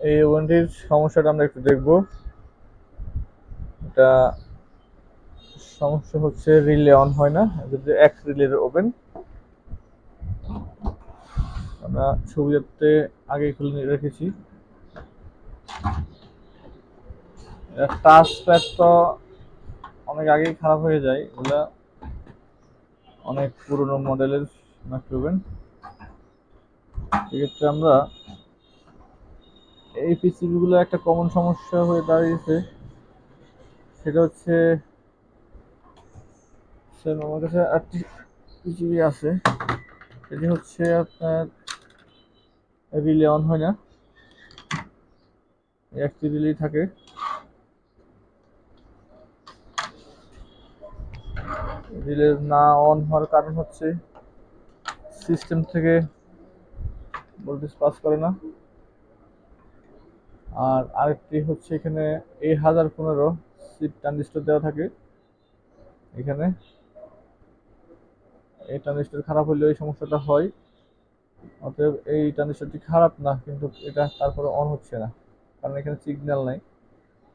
এই ওভেনটির সমস্যাটা আমরা একটু দেখব। এটা সমস্যা হচ্ছে রিলে অন হয় না, যদি এক রিলের ওভেন। আমরা ছবিতে আগে খুলে রেখেছি। টাচ প্যাড তো অনেক আগেই খারাপ হয়ে যায়, এগুলা অনেক পুরনো মডেলের ওভেন। সেক্ষেত্রে আমরা এই পিসিবি গুলো একটা কমন সমস্যা হয়ে দাঁড়িয়েছে, সেটা হচ্ছে আমার কাছে আরেকটি পিসিবি আছে, এটি হচ্ছে আপনার রিলে অন হয় না, একটি রিলেই থাকে। রিলে না অন হওয়ার কারণ হচ্ছে সিস্টেম থেকে ভোল্টেজ পাস করে না। আর আরেকটি হচ্ছে এখানে A1015 সিপ ট্রানজিস্টর দেওয়া থাকে এখানে। এই ট্রানজিস্টর খারাপ হলে এই সমস্যাটা হয়। অতএব এই ট্রানজিস্টরটি খারাপ না, কিন্তু এটা তারপরে অন হচ্ছে না, কারণ এখানে সিগন্যাল নাই।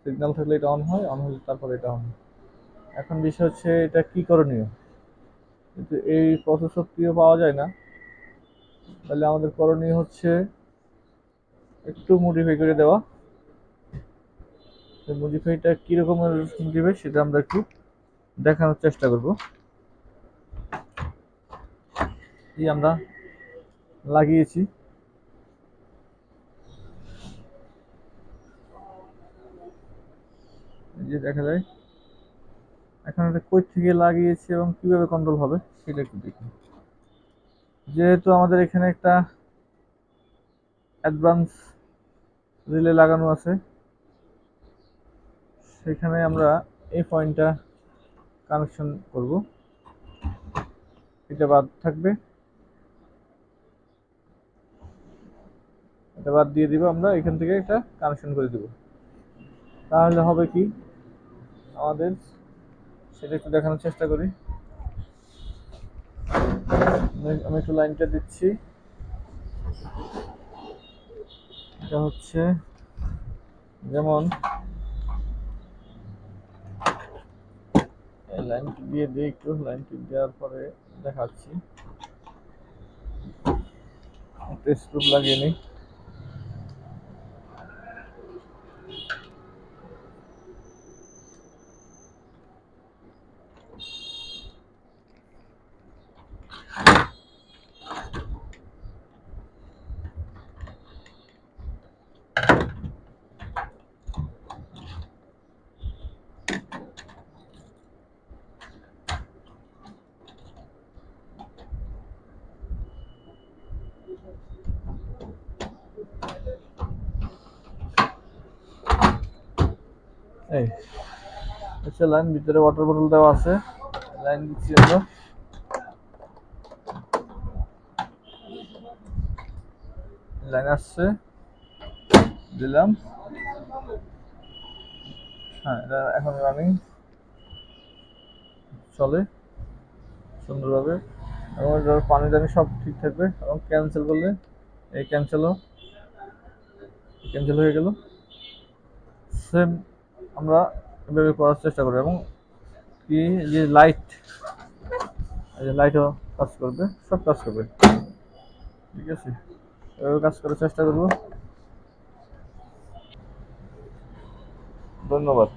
সিগন্যাল থাকলে এটা অন হয়, অন হলে তারপরে এটা অন হয়। এখন বিষয় হচ্ছে এটা কি করণীয়, কিন্তু এই প্রসেসরটিও পাওয়া যায় না। তাহলে আমাদের করণীয় হচ্ছে একটু মডিফাই করে দেওয়া। মডিফাইটা কি রকমের মডিফাই সেটা আমরা একটু দেখানোর চেষ্টা করব। এই আমরা লাগিয়েছি, এই যে দেখা যায়। এখন এটা কই থেকে লাগিয়েছি এবং কিভাবে কন্ট্রোল হবে সেটা একটু দেখি। যেহেতু আমাদের এখানে একটা অ্যাডভান্স রিলে লাগানো আছে, সেখানে আমরা এই পয়েন্টটা কানেকশন করব। এটা বাদ থাকবে, এটা বাদ দিয়ে দিব। আমরা এখান থেকে একটা কানেকশন করে দিব, তাহলে হবে কি আমাদের, সেটা একটু দেখানোর চেষ্টা করি। আমি একটু লাইনটা দিচ্ছি। এটা হচ্ছে যেমন লাইনটি দিয়ে দিই, একটু লাইনটি দেওয়ার পরে দেখাচ্ছি। একটা স্ক্রু লাগিয়ে নিই। এই হচ্ছে লাইন, ভিতরে ওয়াটার বোতল দেওয়া আছে, লাইন দিচ্ছি আমরা। লাইন আসছে, দিলাম। হ্যাঁ, এটা এখন রানিং চলে সুন্দরভাবে, এবং পানি টানি সব ঠিক থাকবে। এবং ক্যান্সেল করলে এই ক্যান্সেল হয়ে গেল। সেম আমরা এভাবে করার চেষ্টা করবো। এবং কি যে লাইট, এই যে লাইটও কাজ করবে, সব কাজ করবে, ঠিক আছে। এভাবে কাজ করার চেষ্টা করবো। ধন্যবাদ।